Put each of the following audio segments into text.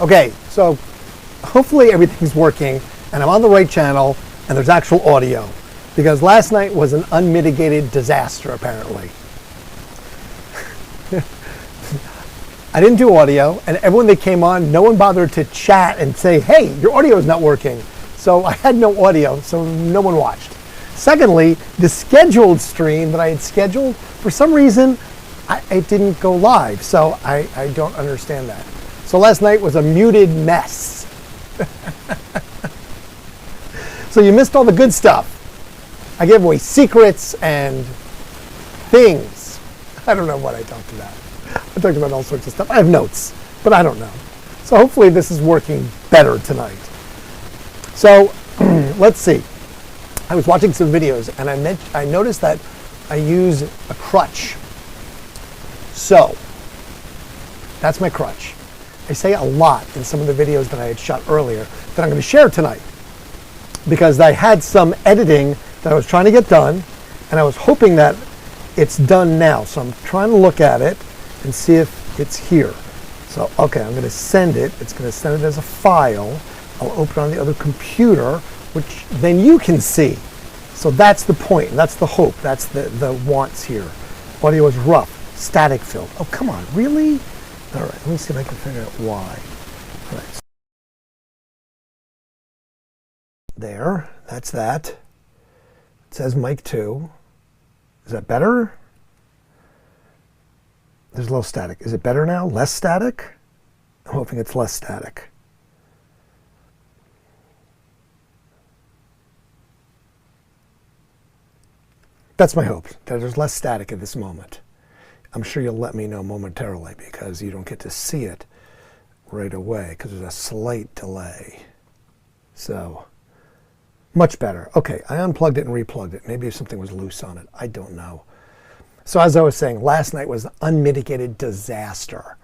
Okay, so hopefully everything's working and I'm on the right channel and there's actual audio, because last night was an unmitigated disaster apparently. I didn't do audio, and everyone that came on, no one bothered to chat and say, hey, your audio is not working. So I had no audio, so no one watched. Secondly, the scheduled stream that I had scheduled, for some reason, it didn't go live. So I don't understand that. So last night was a muted mess. So you missed all the good stuff. I gave away secrets and things. I don't know what I talked about. I talked about all sorts of stuff. I have notes, but I don't know. So hopefully this is working better tonight. So let's see. I was watching some videos and I noticed that I use a crutch. So that's my crutch. I say a lot in some of the videos that I had shot earlier that I'm going to share tonight, because I had some editing that I was trying to get done and I was hoping that it's done now. So I'm trying to look at it and see if it's here. So, okay, I'm going to send it. It's going to send it as a file. I'll open it on the other computer, which then you can see. So that's the point. That's the hope. That's the wants here. Audio is rough, static filled. Oh, come on, really? All right, let me see if I can figure out why. All right. There, that's that. It says mic 2. Is that better? There's a little static. Is it better now? Less static? I'm hoping it's less static. That's my hope, that there's less static at this moment. I'm sure you'll let me know momentarily, because you don't get to see it right away because there's a slight delay. So, much better. Okay, I unplugged it and replugged it. Maybe something was loose on it. I don't know. So as I was saying, last night was an unmitigated disaster.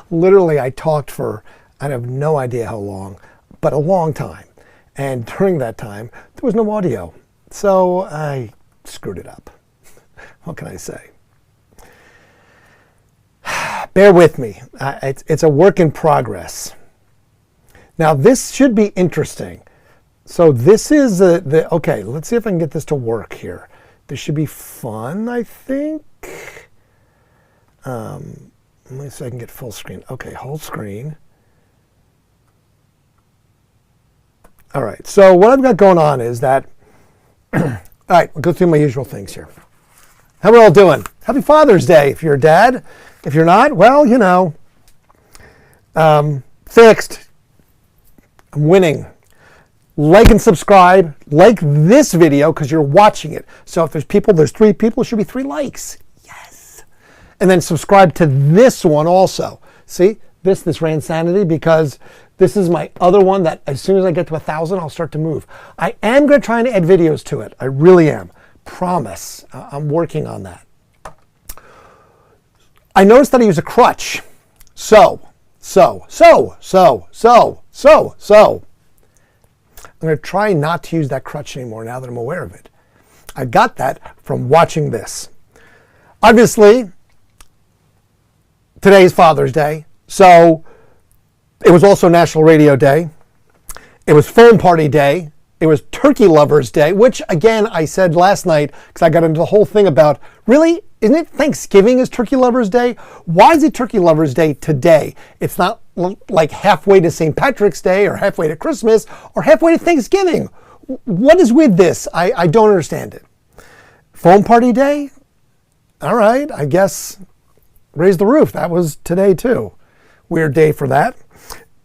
Literally, I talked for, I have no idea how long, but a long time. And during that time, there was no audio. So I screwed it up. What can I say? Bear with me. It's a work in progress. Now, this should be interesting. So this is okay, let's see if I can get this to work here. This should be fun, I think. Let me see if I can get full screen. Okay, whole screen. All right, so what I've got going on is that, all right, we'll go through my usual things here. How are we all doing? Happy Father's Day if you're a dad. If you're not, well, you know, fixed. I'm winning. Like and subscribe. Like this video because you're watching it. So if there's 3 people, it should be 3 likes. Yes. And then subscribe to this one also. See, this Randsanity, because this is my other one that as soon as I get to 1,000, I'll start to move. I am going to try and add videos to it. I really am. Promise. I'm working on that. I noticed that I use a crutch. So. I'm going to try not to use that crutch anymore now that I'm aware of it. I got that from watching this. Obviously, today is Father's Day, so it was also National Radio Day. It was Phone Party Day. It was Turkey Lovers Day, which, again, I said last night because I got into the whole thing about, really, isn't it Thanksgiving is Turkey Lovers Day? Why is it Turkey Lovers Day today? It's not like halfway to St. Patrick's Day or halfway to Christmas or halfway to Thanksgiving. What is with this? I don't understand it. Phone Party Day? All right, I guess raise the roof. That was today too. Weird day for that.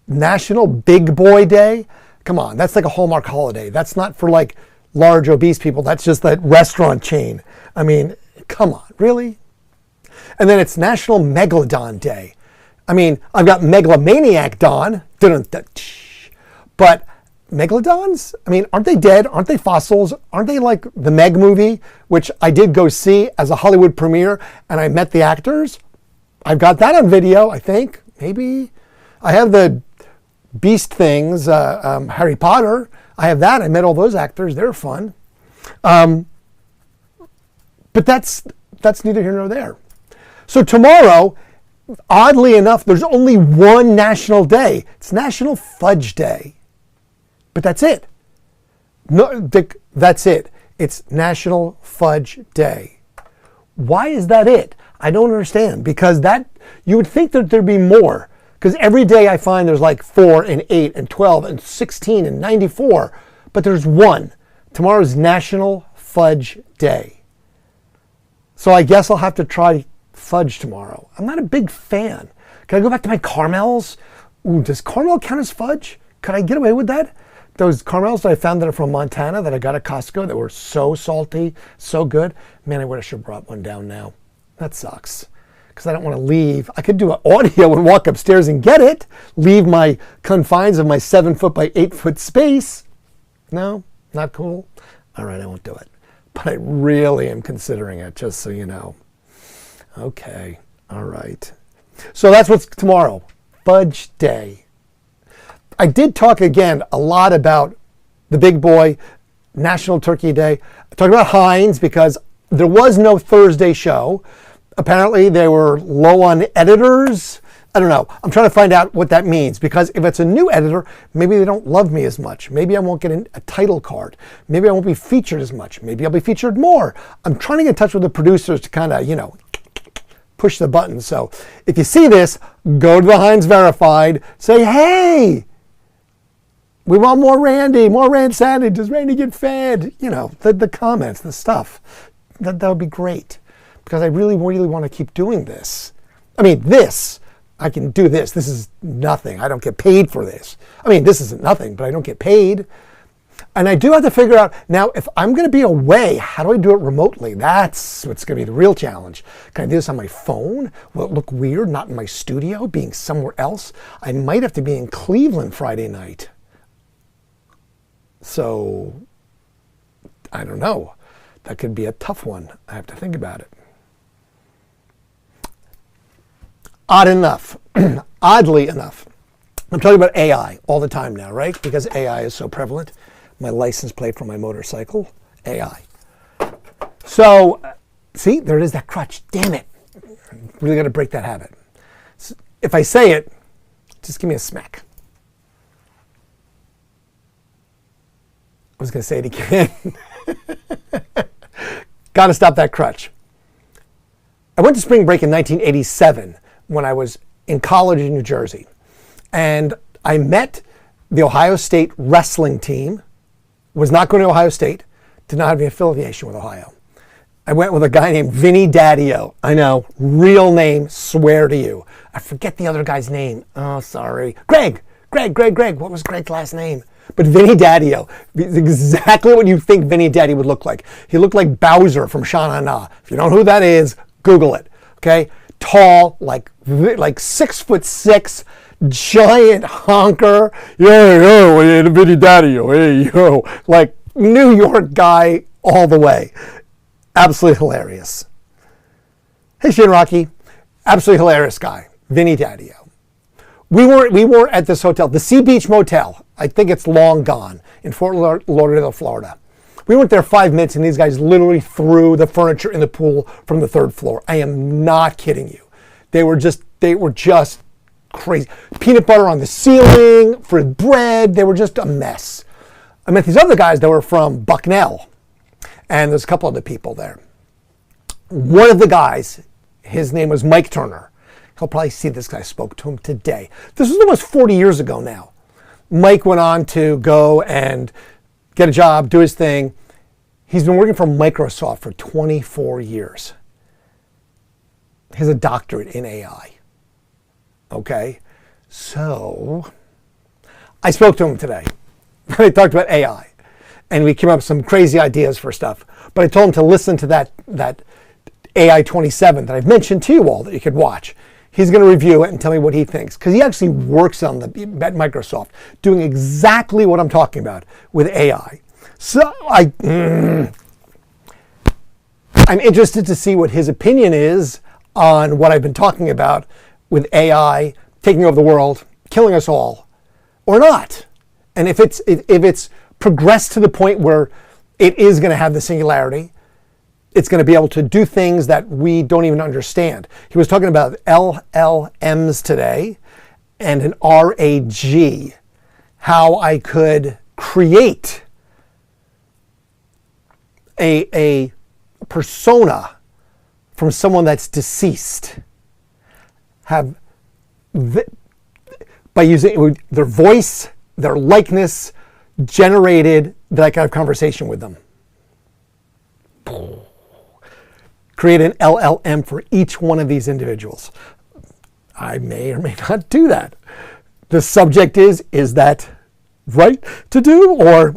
National Big Boy Day? Come on, that's like a Hallmark holiday. That's not for like large obese people. That's just that restaurant chain. I mean, come on, really? And then it's National Megalodon Day. I mean, I've got Megalomaniac Don, but megalodons? I mean, aren't they dead? Aren't they fossils? Aren't they like the Meg movie, which I did go see as a Hollywood premiere, and I met the actors? I've got that on video, I think. Maybe. I have the Beast things, Harry Potter. I have that. I met all those actors. They're fun. But that's neither here nor there. So tomorrow Oddly enough, there's only one national day. It's National Fudge Day. But that's it. No, Dick, that's it. It's National Fudge Day. Why is that it? I don't understand. Because that, you would think that there'd be more. Because every day I find there's like 4 and 8 and 12 and 16 and 94. But there's one. Tomorrow's National Fudge Day. So I guess I'll have to try fudge tomorrow. I'm not a big fan. Can I go back to my caramels? Ooh, does caramel count as fudge? Could I get away with that? Those caramels that I found that are from Montana that I got at Costco that were so salty, so good. Man, I wish I should have brought one down now. That sucks. Because I don't want to leave. I could do an audio and walk upstairs and get it. Leave my confines of my 7 foot by 8 foot space. No, not cool. All right, I won't do it. But I really am considering it, just so you know. Okay, all right. So that's what's tomorrow, Fudge Day. I did talk again a lot about the big boy, National Turkey Day. I talked about Heinz because there was no Thursday show. Apparently they were low on editors. I don't know. I'm trying to find out what that means because if it's a new editor, maybe they don't love me as much. Maybe I won't get a title card. Maybe I won't be featured as much. Maybe I'll be featured more. I'm trying to get in touch with the producers to kind of, push the button. So if you see this, go to the Heinz Verified, say, hey, we want more Randy, more Randsanity. Does Randy get fed? The comments, the stuff. That would be great because I really, really want to keep doing this. I can do this. This is nothing. I don't get paid for this. This isn't nothing, but I don't get paid. And I do have to figure out, now, if I'm going to be away, how do I do it remotely? That's what's going to be the real challenge. Can I do this on my phone? Will it look weird, not in my studio, being somewhere else? I might have to be in Cleveland Friday night. So, I don't know. That could be a tough one. I have to think about it. Oddly enough, I'm talking about AI all the time now, right? Because AI is so prevalent. My license plate for my motorcycle, AI. So, see, there it is, that crutch. Damn it. Really got to break that habit. So if I say it, just give me a smack. I was going to say it again. Got to stop that crutch. I went to spring break in 1987 when I was in college in New Jersey. And I met the Ohio State wrestling team, was not going to Ohio State, did not have any affiliation with Ohio. I went with a guy named Vinny Daddio. I know, real name, swear to you. I forget the other guy's name. Oh, sorry. Greg. What was Greg's last name? But Vinny Daddio, exactly what you think Vinny Daddio would look like. He looked like Bowser from Sha-Na-Na. If you don't know who that is, Google it, okay? Tall, like 6'6", giant honker. Yo, Vinny Daddio, hey, yo. Like New York guy all the way. Absolutely hilarious. Hey, Shin Rocky. Absolutely hilarious guy. Vinny Daddio. We were at this hotel, the Sea Beach Motel. I think it's long gone in Fort Lauderdale, Florida. We went there 5 minutes and these guys literally threw the furniture in the pool from the 3rd floor. I am not kidding you. They were just crazy. Peanut butter on the ceiling for bread. They were just a mess. I met these other guys that were from Bucknell. And there's a couple other people there. One of the guys, his name was Mike Turner. He'll probably see this guy. Spoke to him today. This was almost 40 years ago now. Mike went on to go and get a job, do his thing. He's been working for Microsoft for 24 years. He has a doctorate in AI. Okay? So, I spoke to him today. I talked about AI. And we came up with some crazy ideas for stuff. But I told him to listen to that AI 27 that I've mentioned to you all that you could watch. He's going to review it and tell me what he thinks. Because he actually works at Microsoft, doing exactly what I'm talking about with AI. So I'm interested to see what his opinion is on what I've been talking about with AI taking over the world, killing us all, or not. And if it's progressed to the point where it is going to have the singularity, it's going to be able to do things that we don't even understand. He was talking about LLMs today and an RAG, how I could create a persona from someone that's deceased, by using their voice, their likeness, generated that I can have a conversation with them. Create an LLM for each one of these individuals. I may or may not do that. The subject is that right to do, or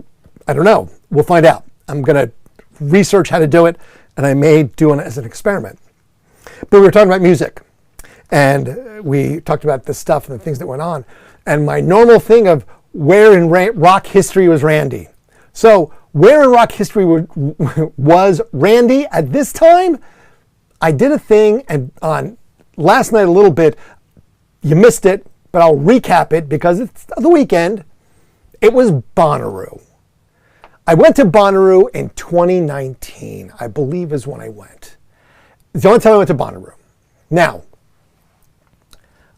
I don't know. We'll find out. I'm going to research how to do it, and I may do it as an experiment. But we were talking about music, and we talked about the stuff and the things that went on, and my normal thing of where in rock history was Randy. So where in rock history was Randy at this time? I did a thing and on last night a little bit. You missed it, but I'll recap it because it's the weekend. It was Bonnaroo. I went to Bonnaroo in 2019, I believe is when I went. It's the only time I went to Bonnaroo. Now,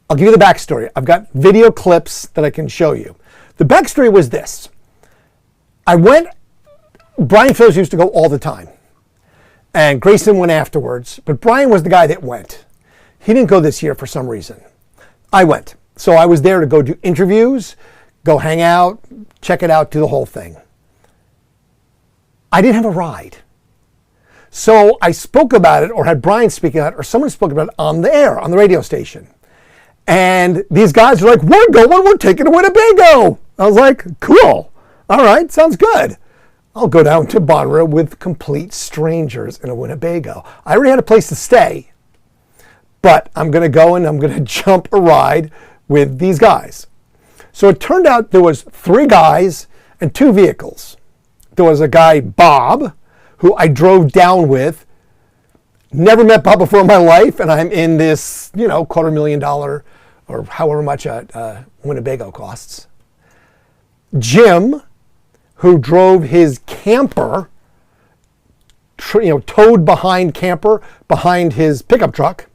I'll give you the backstory. I've got video clips that I can show you. The backstory was this. I went, Brian Phillips used to go all the time. And Grayson went afterwards, but Brian was the guy that went. He didn't go this year for some reason. I went. So I was there to go do interviews, go hang out, check it out, do the whole thing. I didn't have a ride. So I spoke about it, or had Brian speak about it, or someone spoke about it on the air, on the radio station. And these guys were like, we're taking a Winnebago. I was like, cool. All right, sounds good. I'll go down to Bonnaroo with complete strangers in a Winnebago. I already had a place to stay, but I'm going to go and I'm going to jump a ride with these guys. So it turned out there was 3 guys and 2 vehicles. There was a guy, Bob, who I drove down with. Never met Bob before in my life, and I'm in this, $250,000 or however much a Winnebago costs. Jim, who drove his camper, towed behind camper behind his pickup truck,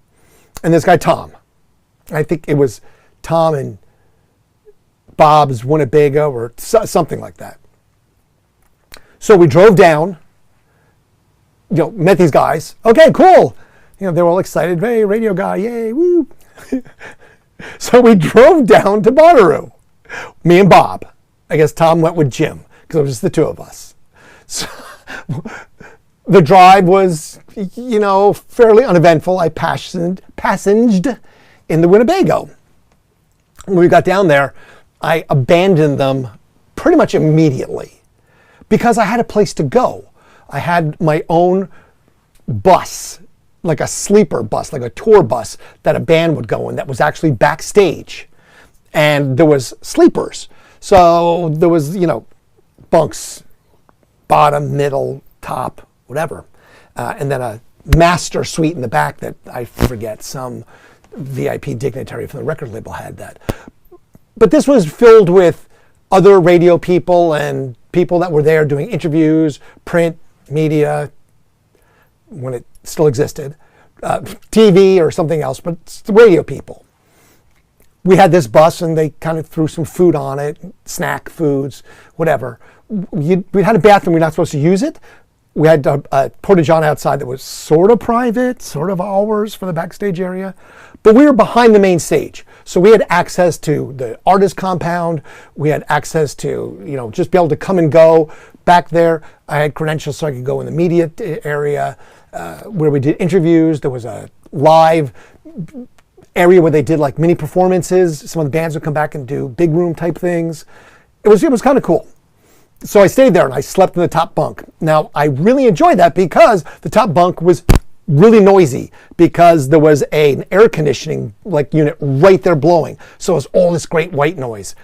and this guy, Tom. I think it was Tom and Bob's Winnebago or something like that. So we drove down, met these guys. Okay, cool. They were all excited. Hey, radio guy, yay, woo. So we drove down to Bonnaroo, me and Bob. I guess Tom went with Jim because it was just the 2 of us. So the drive was, fairly uneventful. I passenged in the Winnebago. When we got down there, I abandoned them pretty much immediately because I had a place to go. I had my own bus, like a sleeper bus, like a tour bus that a band would go in that was actually backstage. And there was sleepers. So there was, bunks, bottom, middle, top, whatever. And then a master suite in the back that I forget, some VIP dignitary from the record label had that. But this was filled with other radio people and people that were there doing interviews, print, media, when it still existed, TV or something else, but it's the radio people. We had this bus and they kind of threw some food on it, snack foods, whatever. We had a bathroom, we're not supposed to use it. We had a porta-john outside that was sort of private, sort of ours for the backstage area. But we were behind the main stage. So we had access to the artist compound. We had access to, just be able to come and go back there. I had credentials so I could go in the media area where we did interviews. There was a live area where they did like mini performances. Some of the bands would come back and do big room type things. It was kind of cool. So I stayed there and I slept in the top bunk. Now, I really enjoyed that because the top bunk was really noisy because there was an air conditioning unit right there blowing. So it was all this great white noise.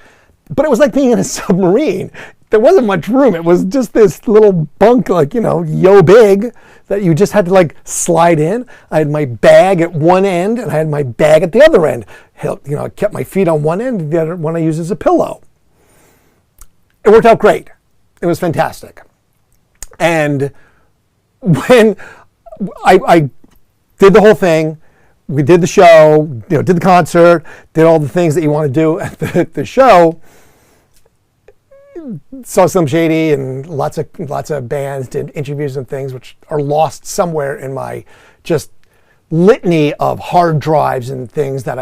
But it was like being in a submarine. There wasn't much room. It was just this little bunk, yo big, that you just had to slide in. I had my bag at one end and I had my bag at the other end. I kept my feet on one end, the other one I used as a pillow. It worked out great. It was fantastic. And when I did the whole thing. We did the show, did the concert, did all the things that you want to do at the show. Saw Slim Shady and lots of bands, did interviews and things, which are lost somewhere in my just litany of hard drives and things that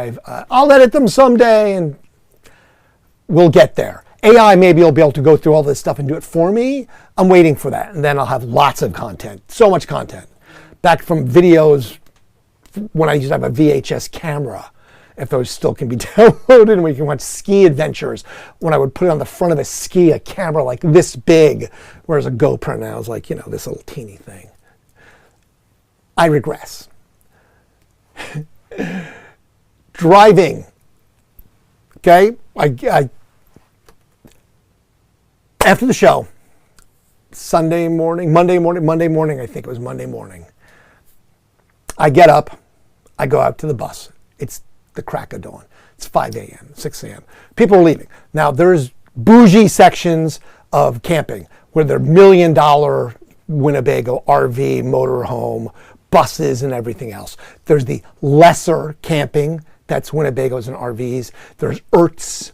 I'll edit them someday and we'll get there. AI maybe will be able to go through all this stuff and do it for me. I'm waiting for that, and then I'll have lots of content, so much content. Back from videos when I used to have a VHS camera, if those still can be downloaded, and we can watch ski adventures, when I would put it on the front of a camera like this big, whereas a GoPro now is like, this little teeny thing. I regress. Driving. Okay? I after the show, Monday morning, I think it was Monday morning, I get up, I go out to the bus. It's the crack of dawn. It's 5 a.m., 6 a.m. People are leaving. Now, there's bougie sections of camping where they're $1 million Winnebago RV, motorhome, buses, and everything else. There's the lesser camping, that's Winnebagos and RVs. There's yurts.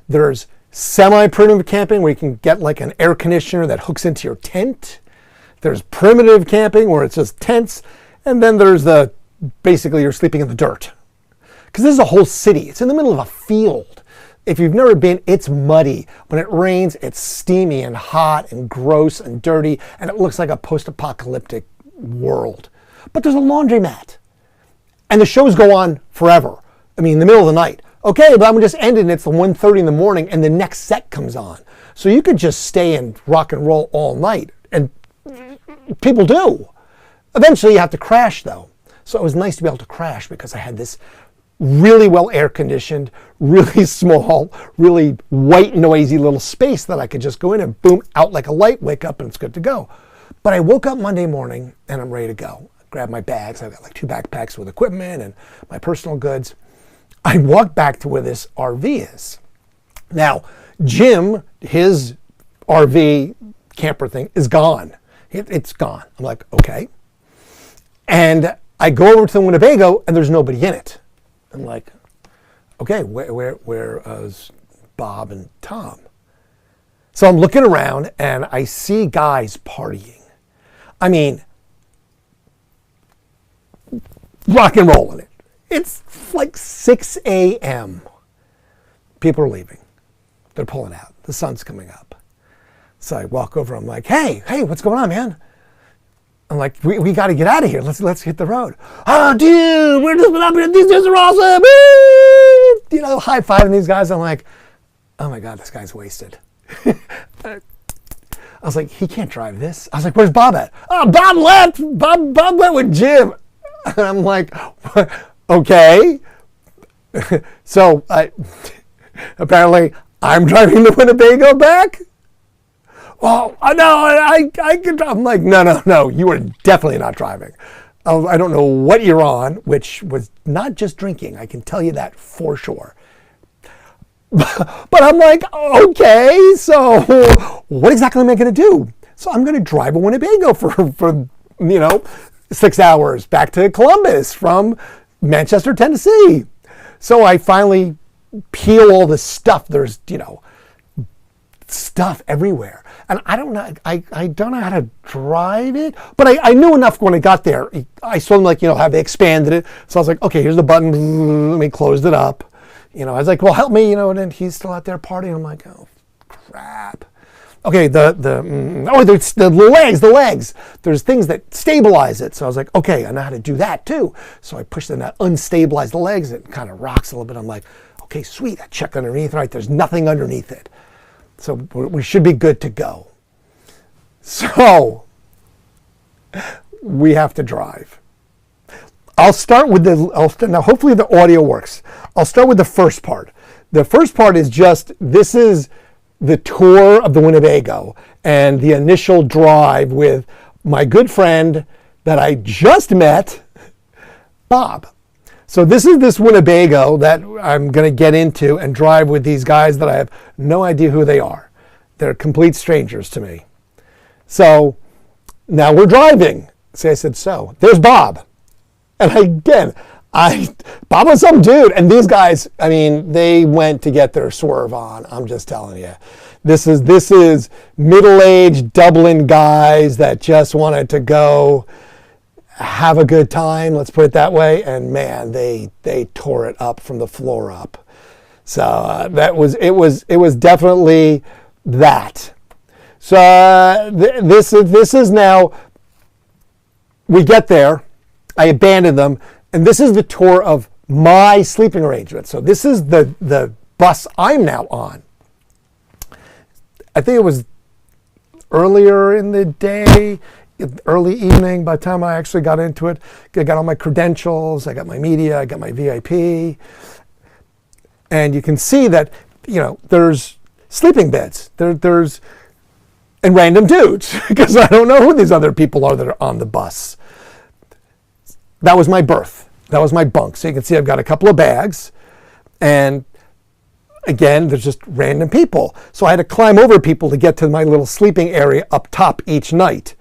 There's semi-primitive camping where you can get like an air conditioner that hooks into your tent. There's primitive camping where it's just tents. And then there's basically you're sleeping in the dirt. Because this is a whole city. It's in the middle of a field. If you've never been, it's muddy. When it rains, it's steamy and hot and gross and dirty, and it looks like a post-apocalyptic world. But there's a laundromat. And the shows go on forever. I mean, in the middle of the night. Okay, but I'm just ending, and it's 1:30 in the morning, and the next set comes on. So you could just stay and rock and roll all night. And people do. Eventually you have to crash, though. So it was nice to be able to crash because I had this really well air-conditioned, really small, really white, noisy little space that I could just go in and boom, out like a light, wake up, and it's good to go. But I woke up Monday morning, and I'm ready to go. I grabbed my bags. I've got like 2 backpacks with equipment and my personal goods. I walked back to where this RV is. Now, Jim, his RV camper thing is gone. It's gone. I'm like, okay. And I go over to the Winnebago, and there's nobody in it. I'm like, okay, where is Bob and Tom? So I'm looking around, and I see guys partying. I mean, rock and rolling it. It's like 6 a.m. People are leaving. They're pulling out. The sun's coming up. So I walk over. I'm like, hey, what's going on, man? I'm like, we got to get out of here. Let's hit the road. Oh, dude, we're just up here. These dudes are awesome. High-fiving these guys. I'm like, oh my God, this guy's wasted. I was like, he can't drive this. I was like, where's Bob at? Oh, Bob left. Bob went with Jim. And I'm like, okay. So apparently I'm driving the Winnebago back. Well, no, I can drive. I'm like, no, you are definitely not driving. I don't know what you're on, which was not just drinking. I can tell you that for sure. But I'm like, okay, so what exactly am I going to do? So I'm going to drive a Winnebago for 6 hours back to Columbus from Manchester, Tennessee. So I finally peel all this stuff. There's, stuff everywhere. And I don't know how to drive it, but I knew enough when I got there. I saw them how they expanded it. So I was like, okay, here's the button. Let me close it up. I was like, well, help me, and then he's still out there partying. I'm like, oh, crap. Okay, the legs. There's things that stabilize it. So I was like, okay, I know how to do that too. So I pushed in that unstabilized the legs. It kind of rocks a little bit. I'm like, okay, sweet. I checked underneath. Right, there's nothing underneath it. So we should be good to go. So we have to drive. I'll start with now hopefully the audio works. I'll start with the first part. The first part is this is the tour of the Winnebago and the initial drive with my good friend that I just met, Bob. So this is this Winnebago that I'm going to get into and drive with these guys that I have no idea who they are. They're complete strangers to me. So now we're driving. See, I said so. There's Bob. And again, Bob was some dude. And these guys, I mean, they went to get their swerve on. I'm just telling you. This is middle-aged Dublin guys that just wanted to go have a good time, let's put it that way. And man, they tore it up from the floor up. So it was definitely that. So this is now, we get there, I abandon them, and this is the tour of my sleeping arrangement. So this is the bus I'm now on. I think it was earlier in the day, early evening, by the time I actually got into it. I got all my credentials, I got my media, I got my VIP. And you can see that, there's sleeping beds. There's and random dudes, because I don't know who these other people are that are on the bus. That was my berth. That was my bunk. So you can see I've got a couple of bags. And again, there's just random people. So I had to climb over people to get to my little sleeping area up top each night.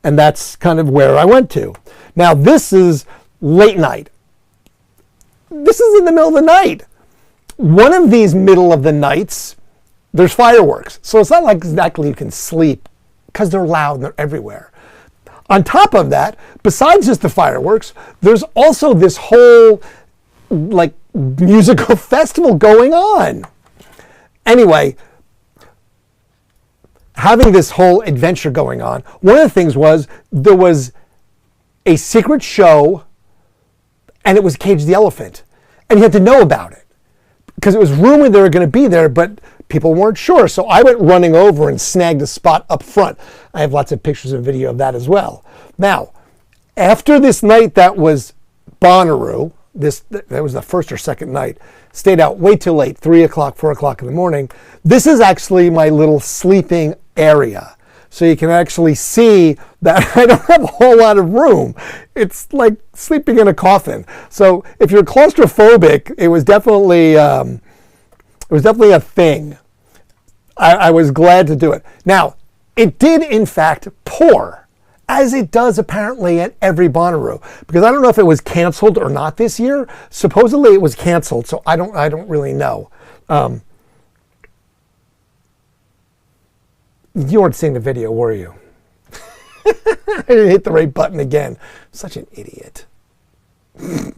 And that's kind of where I went to. Now, this is late night. This is in the middle of the night. One of these middle of the nights, there's fireworks. So it's not like exactly you can sleep because they're loud and they're everywhere. On top of that, besides just the fireworks, there's also this whole musical festival going on. Anyway, having this whole adventure going on, one of the things was there was a secret show and it was Cage the Elephant. And you had to know about it because it was rumored they were going to be there, but people weren't sure. So I went running over and snagged a spot up front. I have lots of pictures and video of that as well. Now, after this night that was Bonnaroo, that was the first or second night, stayed out way too late, 3 o'clock, 4 o'clock in the morning. This is actually my little sleeping area. So you can actually see that I don't have a whole lot of room. It's like sleeping in a coffin. So if you're claustrophobic, it was definitely a thing. I was glad to do it. Now, it did in fact pour, as it does apparently at every Bonnaroo, because I don't know if it was canceled or not this year. Supposedly it was canceled, so I don't really know. You weren't seeing the video, were you? I didn't hit the right button again. Such an idiot. You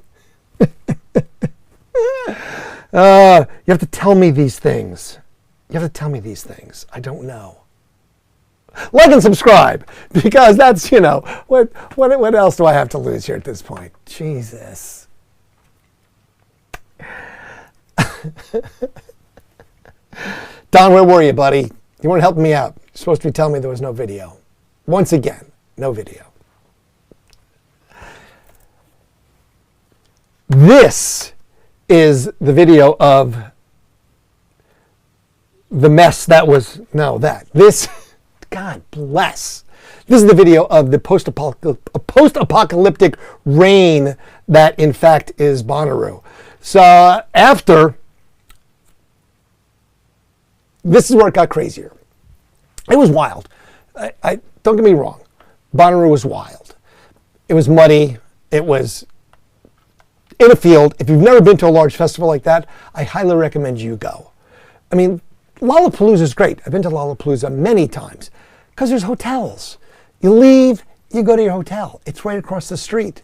have to tell me these things. You have to tell me these things. I don't know. Like and subscribe, because that's, what else do I have to lose here at this point? Jesus. Don, where were you, buddy? You weren't helping me out. You're supposed to be telling me there was no video. Once again, no video. This is the video of the mess that was, this, God bless. This is the video of the post-apocalyptic rain that in fact is Bonnaroo. So after, this is where it got crazier. It was wild. I don't get me wrong. Bonnaroo was wild. It was muddy. It was in a field. If you've never been to a large festival like that, I highly recommend you go. I mean, Lollapalooza is great. I've been to Lollapalooza many times because there's hotels. You leave, you go to your hotel. It's right across the street.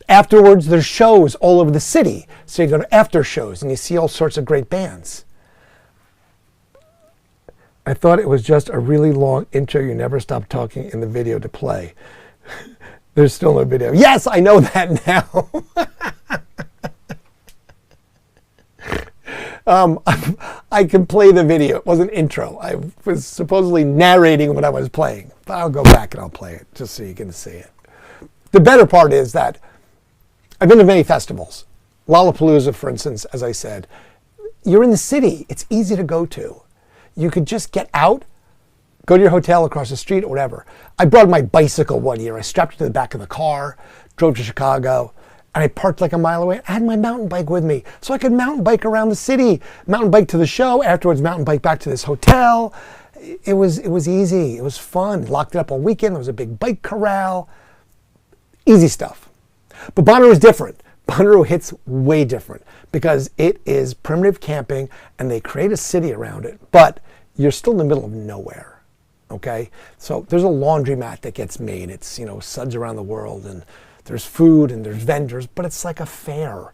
Afterwards, there's shows all over the city. So you go to after shows and you see all sorts of great bands. I thought it was just a really long intro. You never stop talking in the video to play. There's still no video. Yes, I know that now. I can play the video. It wasn't intro. I was supposedly narrating what I was playing. But I'll go back and I'll play it just so you can see it. The better part is that I've been to many festivals. Lollapalooza, for instance, as I said, you're in the city. It's easy to go to. You could just get out, go to your hotel across the street or whatever. I brought my bicycle one year. I strapped it to the back of the car, drove to Chicago, and I parked like a mile away. I had my mountain bike with me, so I could mountain bike around the city, mountain bike to the show, afterwards mountain bike back to this hotel. it was easy. It was fun. Locked it up all weekend. There was a big bike corral. Easy stuff. But Bonnaroo is different. Bonnaroo hits way different because it is primitive camping and they create a city around it, but you're still in the middle of nowhere. Okay? So there's a laundromat that gets made. It's, suds around the world, and there's food and there's vendors, but it's like a fair.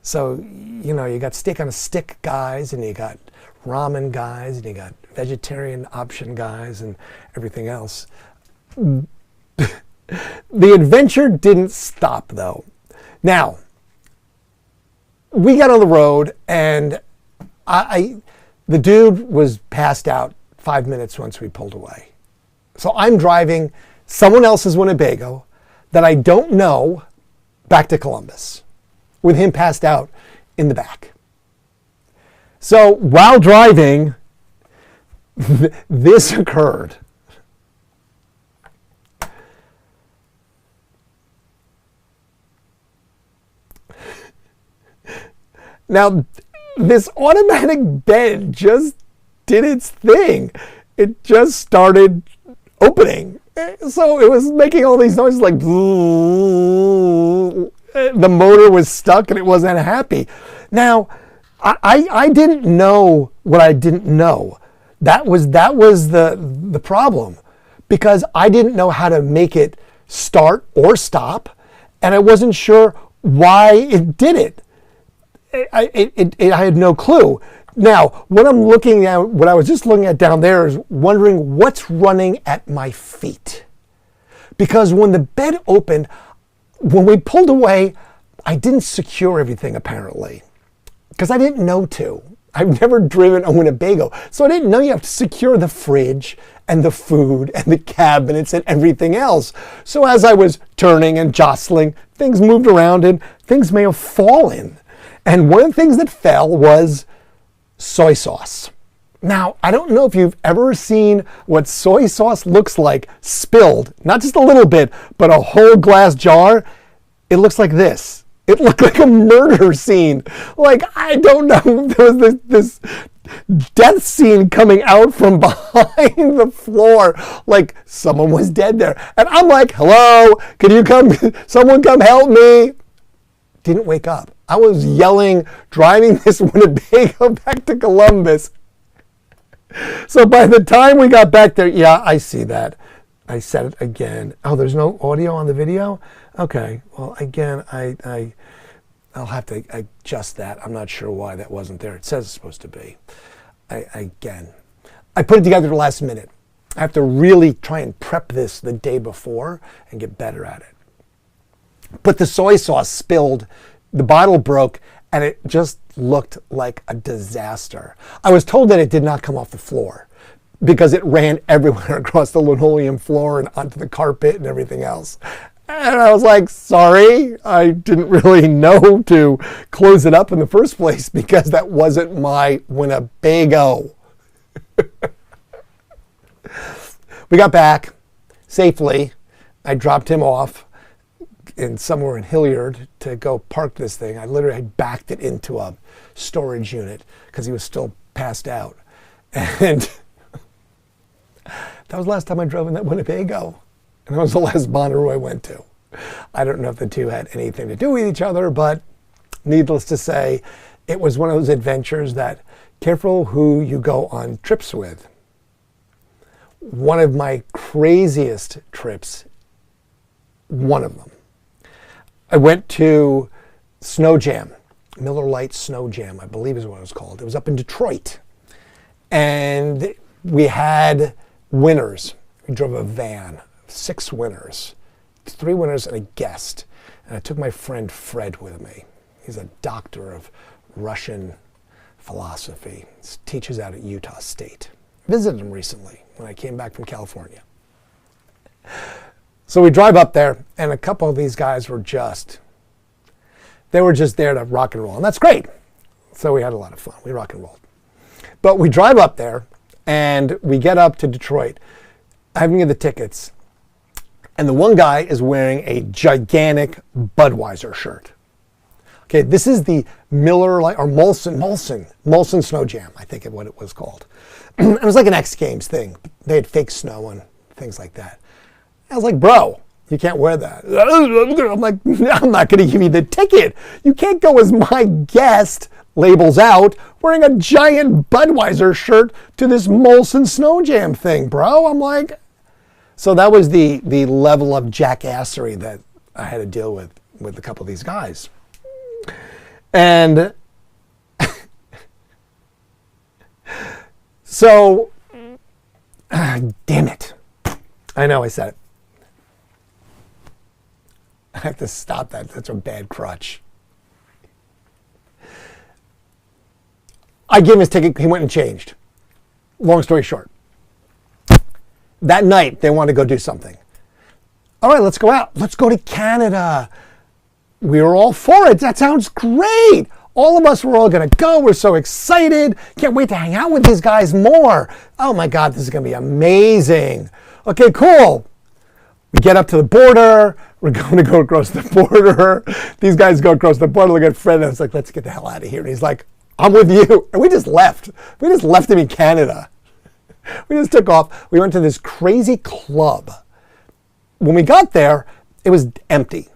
So, you got steak on a stick guys, and you got ramen guys, and you got vegetarian option guys and everything else. The adventure didn't stop though. Now, we got on the road, and the dude was passed out 5 minutes once we pulled away. So I'm driving someone else's Winnebago that I don't know back to Columbus with him passed out in the back. So while driving, this occurred. Now, this automatic bed just did its thing. It just started opening. So it was making all these noises like the motor was stuck and it wasn't happy. Now, I didn't know what I didn't know. That was the problem, because I didn't know how to make it start or stop, and I wasn't sure why it did it. I had no clue. Now, what I was just looking at down there is wondering what's running at my feet. Because when the bed opened, when we pulled away, I didn't secure everything apparently. Because I didn't know to. I've never driven a Winnebago, so I didn't know you have to secure the fridge and the food and the cabinets and everything else. So as I was turning and jostling, things moved around and things may have fallen. And one of the things that fell was soy sauce. Now, I don't know if you've ever seen what soy sauce looks like spilled, not just a little bit, but a whole glass jar. It looks like this. It looked like a murder scene. Like, I don't know, there was this death scene coming out from behind the floor, like someone was dead there. And I'm like, hello, can you someone come help me? Didn't wake up. I was yelling, driving this Winnebago back to Columbus. So by the time we got back there, yeah, I see that. I said it again. Oh, there's no audio on the video? Okay. Well, again, I'll have to adjust that. I'm not sure why that wasn't there. It says it's supposed to be. I put it together at the last minute. I have to really try and prep this the day before and get better at it. But the soy sauce spilled, the bottle broke, and it just looked like a disaster. I was told that it did not come off the floor because it ran everywhere across the linoleum floor and onto the carpet and everything else. And I was like, sorry, I didn't really know to close it up in the first place because that wasn't my Winnebago. We got back safely. I dropped him off somewhere in Hilliard to go park this thing. I literally had backed it into a storage unit because he was still passed out. And that was the last time I drove in that Winnebago. And that was the last Bonnaroo I went to. I don't know if the two had anything to do with each other, but needless to say, it was one of those adventures that careful who you go on trips with. One of my craziest trips, one of them. I went to Snow Jam, Miller Lite Snow Jam, I believe is what it was called. It was up in Detroit. And we had winners. We drove a van, 6 winners, 3 winners and a guest. And I took my friend Fred with me. He's a doctor of Russian philosophy. He teaches out at Utah State. I visited him recently when I came back from California. So we drive up there, and a couple of these guys were just there to rock and roll. And that's great. So we had a lot of fun. We rock and rolled. But we drive up there, and we get up to Detroit. I haven't get the tickets. And the one guy is wearing a gigantic Budweiser shirt. Okay, this is the Miller or Molson Snow Jam, I think is what it was called. It was like an X Games thing. They had fake snow and things like that. I was like, bro, you can't wear that. I'm like, I'm not going to give you the ticket. You can't go as my guest, labels out, wearing a giant Budweiser shirt to this Molson Snow Jam thing, bro. I'm like, so that was the level of jackassery that I had to deal with a couple of these guys. And so, damn it. I know I said it. I have to stop that. That's a bad crutch. I gave him his ticket. He went and changed. Long story short. That night, they wanted to go do something. All right, let's go out. Let's go to Canada. We were all for it. That sounds great. All of us were all going to go. We're so excited. Can't wait to hang out with these guys more. Oh my God, this is going to be amazing. Okay, cool. We get up to the border. We're going to go across the border. These guys go across the border. Look at Fred. And it's like, let's get the hell out of here. And he's like, I'm with you. And we just left. We just left him in Canada. We just took off. We went to this crazy club. When we got there, it was empty.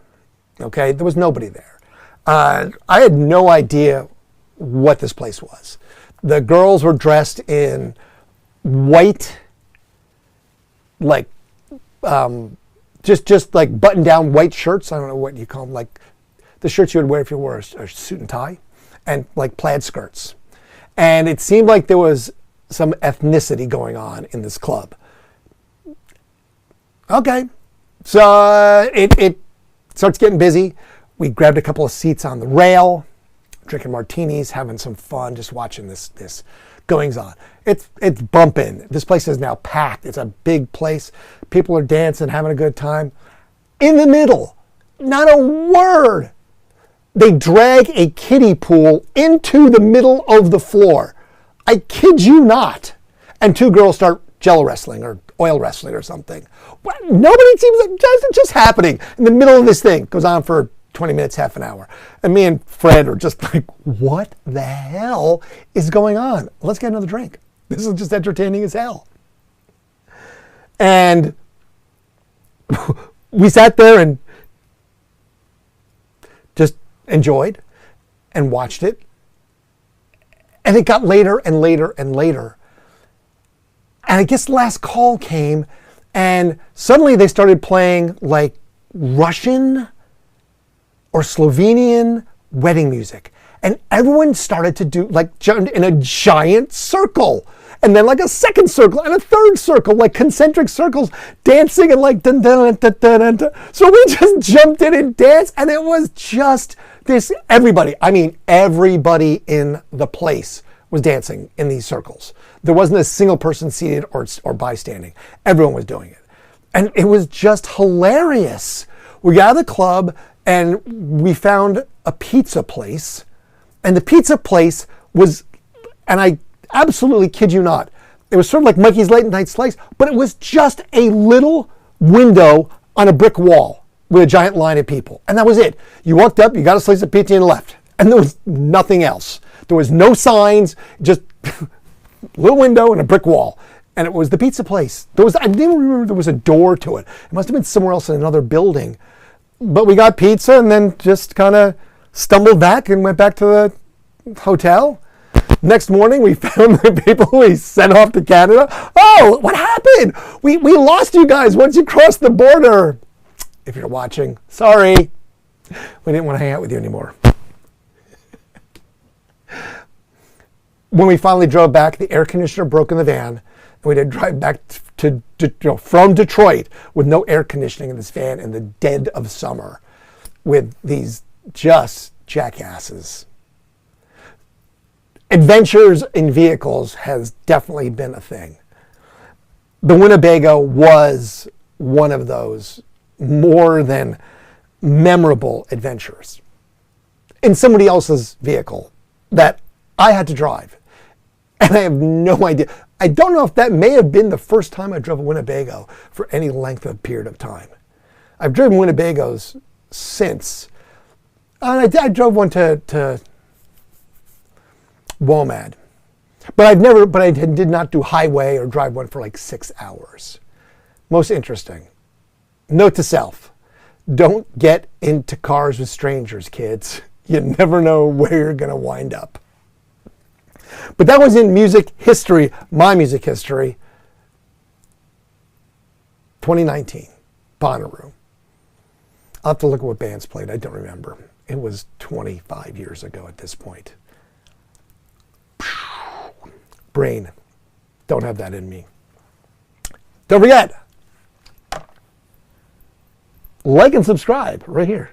Okay, there was nobody there. I had no idea what this place was. The girls were dressed in white, like, just like button-down white shirts. I don't know what you call them, like the shirts you would wear if you wore a suit and tie, and like plaid skirts. And it seemed like there was some ethnicity going on in this club. Okay, so it starts getting busy. We grabbed a couple of seats on the rail, drinking martinis, having some fun, just watching this goings on. It's bumping. This place is now packed. It's a big place. People are dancing, having a good time. In the middle, not a word. They drag a kiddie pool into the middle of the floor. I kid you not. And two girls start jello wrestling or oil wrestling or something. Nobody seems like it's just happening in the middle of this thing. Goes on for 20 minutes, half an hour. And me and Fred are just like, what the hell is going on? Let's get another drink. This is just entertaining as hell. And we sat there and just enjoyed and watched it. And it got later and later and later. And I guess the last call came, and suddenly they started playing like Russian or Slovenian wedding music. And everyone started to do like in a giant circle. And then like a second circle and a third circle, like concentric circles, dancing and like dun dun dun dun dun dun. So we just jumped in and danced, and it was just this, everybody in the place was dancing in these circles. There wasn't a single person seated or bystanding. Everyone was doing it. And it was just hilarious. We got out of the club and we found a pizza place. And the pizza place was, and I absolutely kid you not, it was sort of like Mikey's Late Night Slice, but it was just a little window on a brick wall with a giant line of people. And that was it. You walked up, you got a slice of pizza and left. And there was nothing else. There was no signs, just a little window and a brick wall. And it was the pizza place. I didn't remember there was a door to it. It must have been somewhere else in another building. But we got pizza and then just kind of stumbled back and went back to the hotel. Next morning, we found the people we sent off to Canada. Oh, what happened? We lost you guys once you crossed the border. If you're watching, sorry. We didn't want to hang out with you anymore. When we finally drove back, the air conditioner broke in the van, and we had to drive back from Detroit with no air conditioning in this van in the dead of summer with these just jackasses. Adventures in vehicles has definitely been a thing. The Winnebago was one of those more than memorable adventures in somebody else's vehicle that I had to drive. And I have no idea. I don't know if that may have been the first time I drove a Winnebago for any length of period of time. I've driven Winnebagos since. And I drove one to WOMAD. But I did not do highway or drive one for like 6 hours. Most interesting. Note to self, don't get into cars with strangers, kids. You never know where you're going to wind up. But that was in music history, my music history, 2019, Bonnaroo. I'll have to look at what bands played. I don't remember. It was 25 years ago at this point. Brain. Don't have that in me. Don't forget, like and subscribe right here.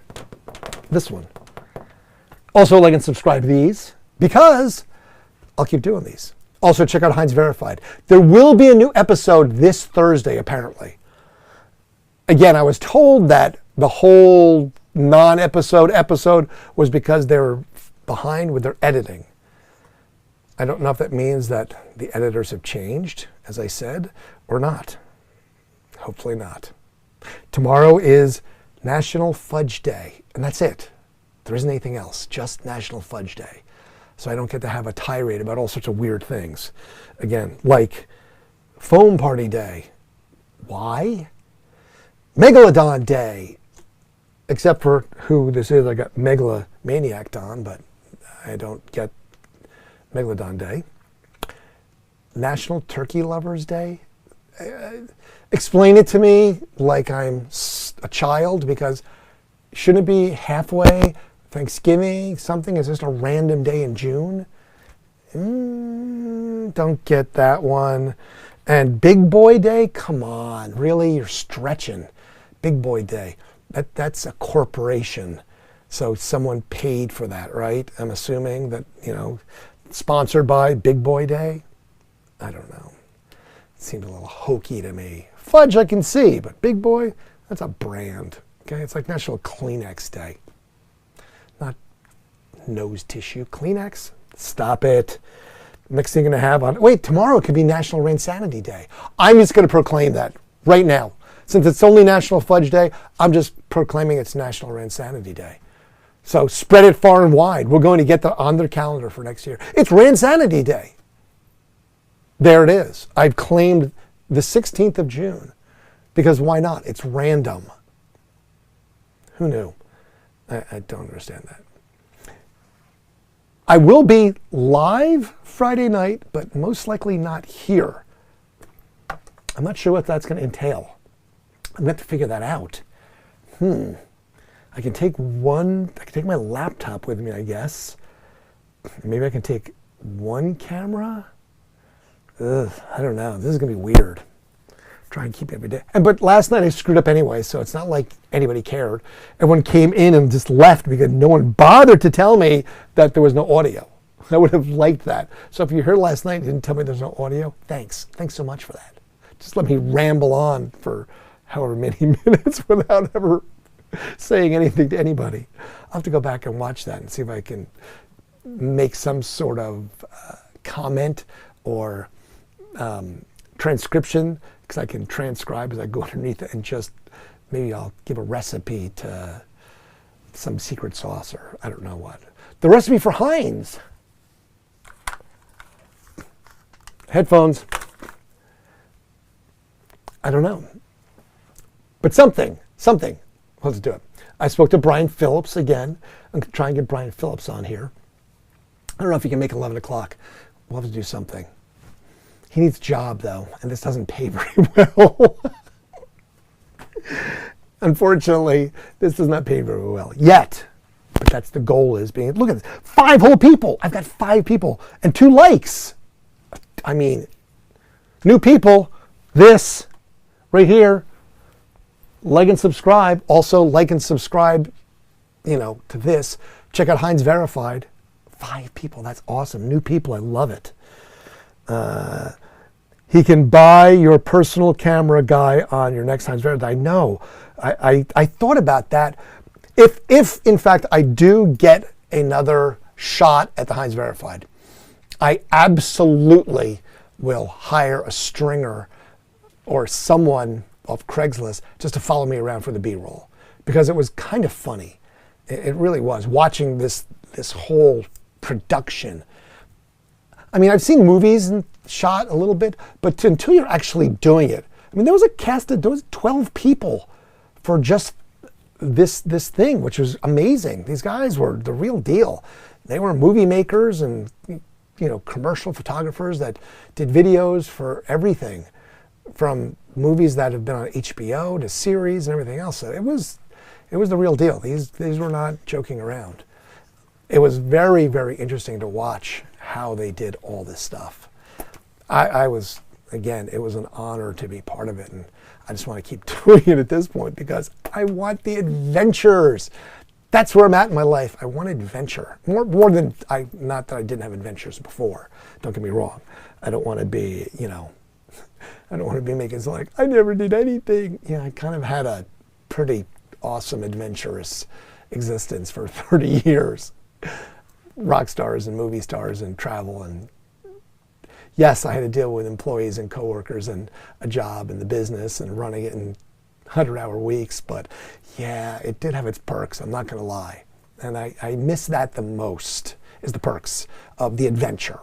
This one. Also like and subscribe to these because I'll keep doing these. Also check out Heinz Verified. There will be a new episode this Thursday apparently. Again, I was told that the whole non-episode was because they were behind with their editing. I don't know if that means that the editors have changed, as I said, or not. Hopefully not. Tomorrow is National Fudge Day, and that's it. There isn't anything else, just National Fudge Day. So I don't get to have a tirade about all sorts of weird things. Again, like Foam Party Day. Why? Megalodon Day. Except for who this is, I got Megalomaniac on, but I don't get Megalodon Day. National Turkey Lovers Day. Explain it to me like I'm a child, because shouldn't it be halfway Thanksgiving, something? Is just a random day in June? Don't get that one. And Big Boy Day? Come on, really? You're stretching. Big Boy Day. That's a corporation. So someone paid for that, right? I'm assuming that, sponsored by Big Boy Day. I don't know. It seemed a little hokey to me. Fudge I can see, but Big Boy, that's a brand. Okay, it's like National Kleenex Day. Not nose tissue. Kleenex? Stop it. Next thing you're going to have on... Wait, tomorrow it could be National Randsanity Day. I'm just going to proclaim that right now. Since it's only National Fudge Day, I'm just proclaiming it's National Randsanity Day. So spread it far and wide. We're going to get that on their calendar for next year. It's Randsanity Day. There it is. I've claimed the 16th of June because why not? It's random. Who knew? I don't understand that. I will be live Friday night, but most likely not here. I'm not sure what that's going to entail. I'm going to have to figure that out. I can take my laptop with me, I guess. Maybe I can take one camera. I don't know. This is going to be weird. Try and keep it every day. But last night I screwed up anyway, so it's not like anybody cared. Everyone came in and just left because no one bothered to tell me that there was no audio. I would have liked that. So if you're here last night and didn't tell me there's no audio, thanks. Thanks so much for that. Just let me ramble on for however many minutes without ever saying anything to anybody. I'll have to go back and watch that and see if I can make some sort of comment or transcription, because I can transcribe as I go underneath it, and just maybe I'll give a recipe to some secret sauce or I don't know what. The recipe for Heinz. Headphones. I don't know. But something. Let's do it. I spoke to Brian Phillips again. I'm going to try and get Brian Phillips on here. I don't know if he can make 11 o'clock. We'll have to do something. He needs a job, though, and this doesn't pay very well. Unfortunately, this does not pay very well yet. But that's the goal, is being... Look at this. 5 whole people. I've got 5 people and 2 likes. I mean, new people. This right here. Like and subscribe. Also, like and subscribe, to this. Check out Heinz Verified. 5 people. That's awesome. New people. I love it. He can buy your personal camera guy on your next Heinz Verified. I know. I thought about that. If in fact I do get another shot at the Heinz Verified, I absolutely will hire a stringer or someone off Craigslist just to follow me around for the B-roll, because it was kind of funny. It really was. Watching this whole production. I mean, I've seen movies and shot a little bit, but until you're actually doing it. I mean, there was a cast of 12 people for just this thing, which was amazing. These guys were the real deal. They were movie makers and commercial photographers that did videos for everything, from movies that have been on HBO to series and everything else. So it was the real deal. These were not joking around. It was very, very interesting to watch how they did all this stuff. I was, again, it was an honor to be part of it, and I just want to keep doing it at this point because I want the adventures. That's where I'm at in my life. I want adventure. More than not that I didn't have adventures before. Don't get me wrong. I don't want to be, I don't want to be making it like, I never did anything. I kind of had a pretty awesome, adventurous existence for 30 years. Rock stars and movie stars and travel, and yes, I had to deal with employees and coworkers and a job and the business and running it in 100-hour weeks, but yeah, it did have its perks, I'm not going to lie. And I miss that the most, is the perks of the adventure.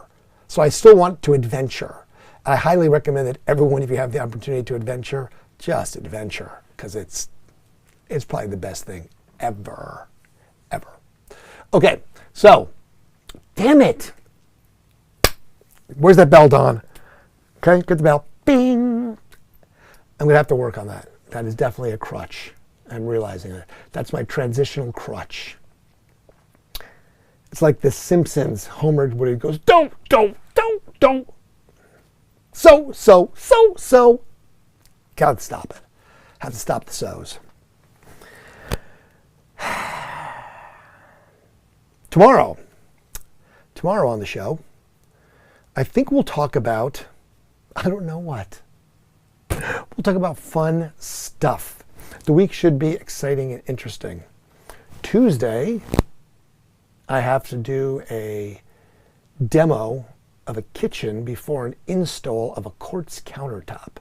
So I still want to adventure. I highly recommend that everyone, if you have the opportunity to adventure, just adventure, because it's probably the best thing ever. Okay, so, damn it. Where's that bell, Don? Okay, get the bell. Bing. I'm going to have to work on that. That is definitely a crutch. I'm realizing it. That's my transitional crutch. It's like the Simpsons, Homer, where he goes, don't. So. Gotta stop it. Have to stop the so's. Tomorrow on the show, I think we'll talk about, I don't know what. We'll talk about fun stuff. The week should be exciting and interesting. Tuesday, I have to do a demo of a kitchen before an install of a quartz countertop.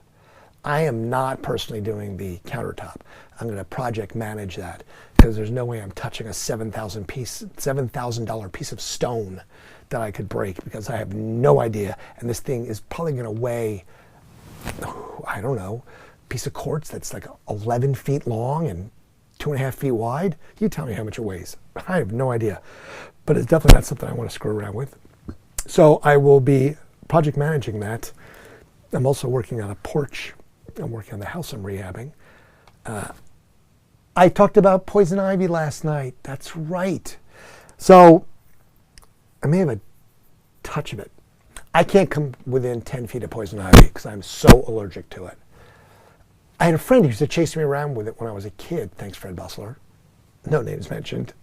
I am not personally doing the countertop. I'm going to project manage that because there's no way I'm touching a $7,000 piece of stone that I could break because I have no idea. And this thing is probably going to weigh, I don't know, a piece of quartz that's like 11 feet long and 2.5 feet wide. You tell me how much it weighs. I have no idea. But it's definitely not something I want to screw around with. So I will be project managing that. I'm also working on a porch. I'm working on the house I'm rehabbing. I talked about poison ivy last night. That's right. So I may have a touch of it. I can't come within 10 feet of poison ivy because I'm so allergic to it. I had a friend who used to chase me around with it when I was a kid. Thanks, Fred Bustler. No names mentioned.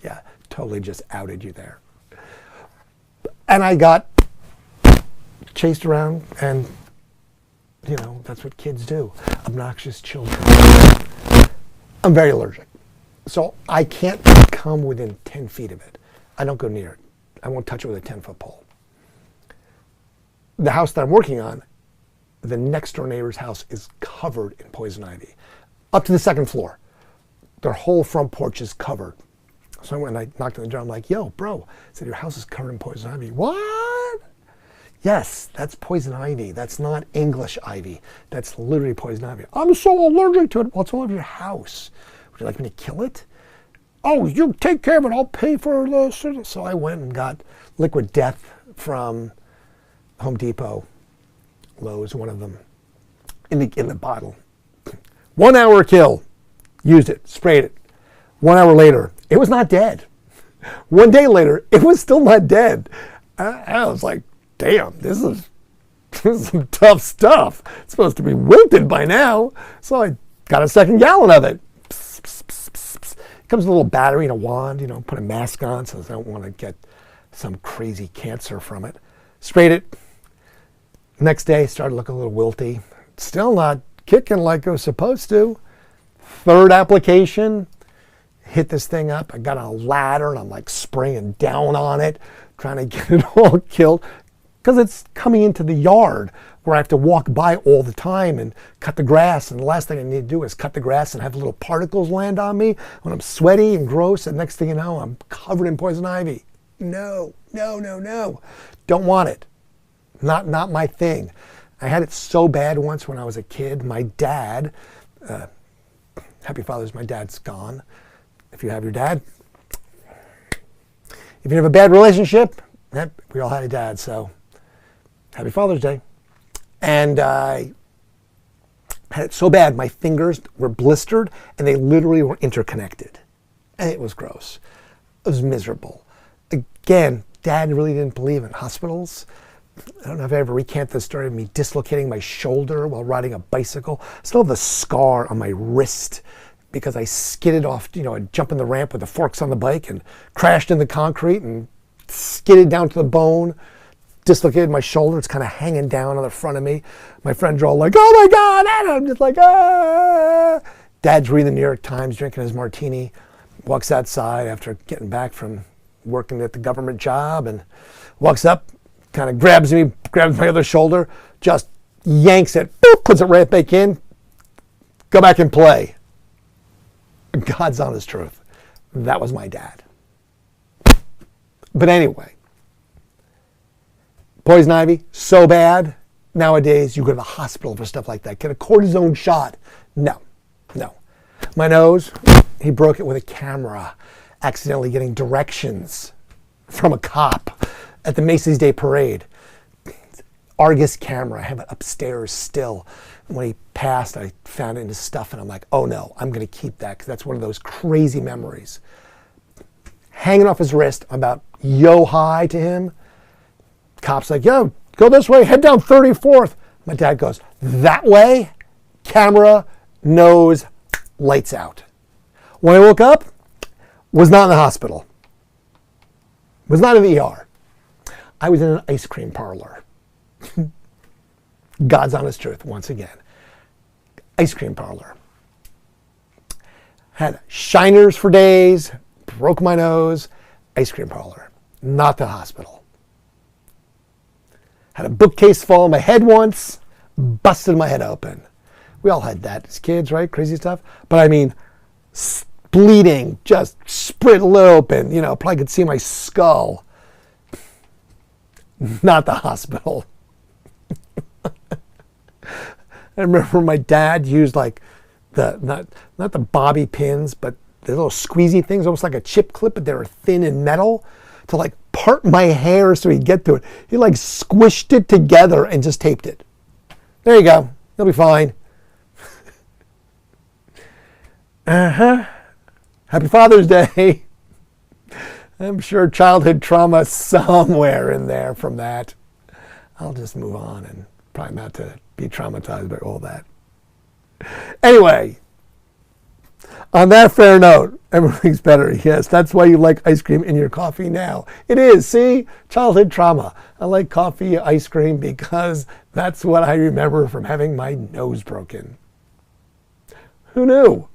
Yeah, totally just outed you there. And I got chased around, and that's what kids do. Obnoxious children. I'm very allergic. So I can't come within 10 feet of it. I don't go near it. I won't touch it with a 10-foot pole. The house that I'm working on, the next door neighbor's house is covered in poison ivy. Up to the second floor. Their whole front porch is covered. So when I knocked on the door, I'm like, yo, bro, I said, your house is covered in poison ivy. What? Yes, that's poison ivy. That's not English ivy. That's literally poison ivy. I'm so allergic to it. Well, it's all over your house. Would you like me to kill it? Oh, you take care of it. I'll pay for this. So I went and got Liquid Death from Home Depot, Lowe's, one of them, in the bottle. 1 hour kill. Used it, sprayed it. 1 hour later, it was not dead. 1 day later, it was still not dead. I was like, damn, this is some tough stuff. It's supposed to be wilted by now. So I got a second gallon of it. Psst, psst, psst, psst, psst. It comes with a little battery and a wand, put a mask on so I don't want to get some crazy cancer from it. Sprayed it. Next day, started looking a little wilty. Still not kicking like it was supposed to. Third application, hit this thing up. I got on a ladder and I'm like spraying down on it, trying to get it all killed. because it's coming into the yard where I have to walk by all the time and cut the grass. And the last thing I need to do is cut the grass and have little particles land on me when I'm sweaty and gross. And next thing you know, I'm covered in poison ivy. No, no, no, no. Don't want it. Not my thing. I had it so bad once when I was a kid. My dad, happy Father's, my dad's gone. If you have your dad. If you have a bad relationship, we all had a dad, so happy Father's Day. And I had it so bad, my fingers were blistered and they literally were interconnected. And it was gross. It was miserable. Again, Dad really didn't believe in hospitals. I don't know if I ever recant the story of me dislocating my shoulder while riding a bicycle. I still have the scar on my wrist because I skidded off, I'd jump in the ramp with the forks on the bike and crashed in the concrete and skidded down to the bone. Dislocated my shoulder. It's kind of hanging down on the front of me. My friends are all like, oh my God, and I'm just like, ah. Dad's reading the New York Times, drinking his martini, walks outside after getting back from working at the government job and walks up, kind of grabs my other shoulder, just yanks it, boop, puts it right back in, go back and play. God's honest truth. That was my dad. But anyway, poison ivy, so bad. Nowadays, you go to the hospital for stuff like that. Get a cortisone shot. No. My nose, he broke it with a camera, accidentally getting directions from a cop at the Macy's Day Parade. Argus camera, I have it upstairs still. When he passed, I found it in his stuff, and I'm like, oh no, I'm going to keep that because that's one of those crazy memories. Hanging off his wrist, I'm about yo-high to him. Cop's like, yo, go this way, head down 34th. My dad goes, that way? Camera, nose, lights out. When I woke up, was not in the hospital. Was not in the ER. I was in an ice cream parlor. God's honest truth, once again. Ice cream parlor. Had shiners for days, broke my nose, ice cream parlor. Not the hospital. Had a bookcase fall on my head once, busted my head open. We all had that as kids, right? Crazy stuff. But I mean, bleeding, just split open. Probably could see my skull. Not the hospital. I remember my dad used like not the bobby pins, but the little squeezy things, almost like a chip clip, but they were thin and metal, to like part my hair so he'd get to it. He like squished it together and just taped it. There you go. You'll be fine. Happy Father's Day. I'm sure childhood trauma somewhere in there from that. I'll just move on and try not to be traumatized by all that. Anyway, on that fair note, everything's better. Yes, that's why you like ice cream in your coffee now. It is, see? Childhood trauma. I like coffee, ice cream, because that's what I remember from having my nose broken. Who knew?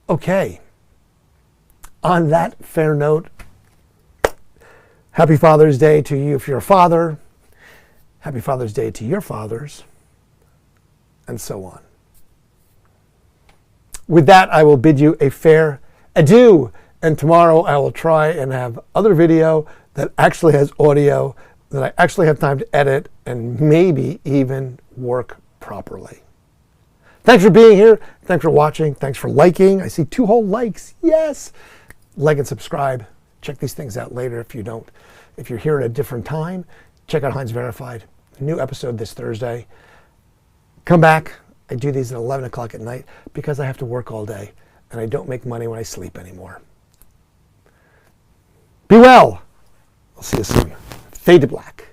Okay. On that fair note, happy Father's Day to you if you're a father. Happy Father's Day to your fathers, and so on. With that, I will bid you a fair adieu. And tomorrow I will try and have other video that actually has audio, that I actually have time to edit and maybe even work properly. Thanks for being here. Thanks for watching. Thanks for liking. I see 2 whole likes. Yes. Like and subscribe. Check these things out later if you don't. If you're here at a different time, check out Heinz Verified. A new episode this Thursday. Come back. I do these at 11 o'clock at night because I have to work all day and I don't make money when I sleep anymore. Be well. I'll see you soon. Fade to black.